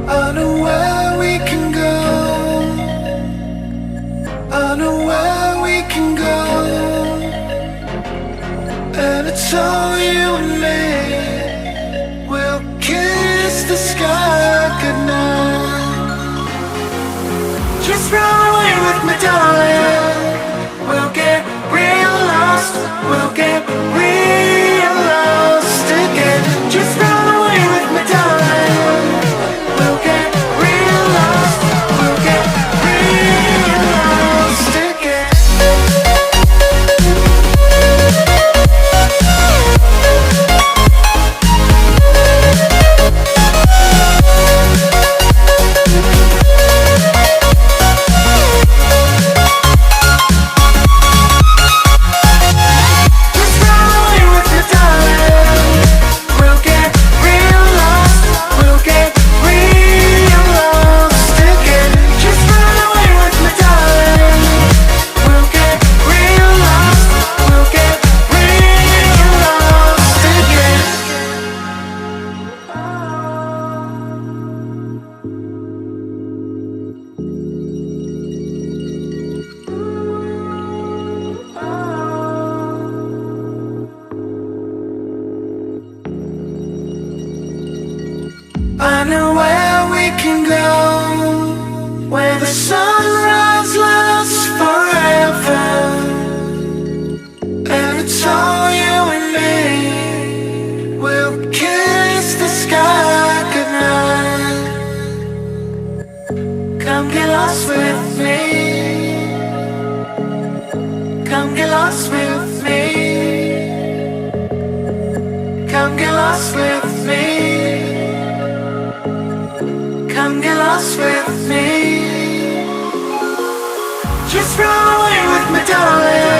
I know where we can go. I know where we can go. And it's all you and me. We'll kiss the sky goodnight. Just run away with me, darling. We'll get real lost. We'll get real lost again. Just run away with me, darling. We'll get real lost. We'll get real lost again. Just run away with me, darling. We'll get real lost. We'll get real lost again. Just run away with me, darling. We'll get real lost. We'll get real lost again. I know where we can go, where the sunrise lasts forever. And it's all you and me. We'll kiss the sky goodnight. Come get lost with me. Come get lost with me. Come get lost with me. Come get lost with me. Just run away with me, darling.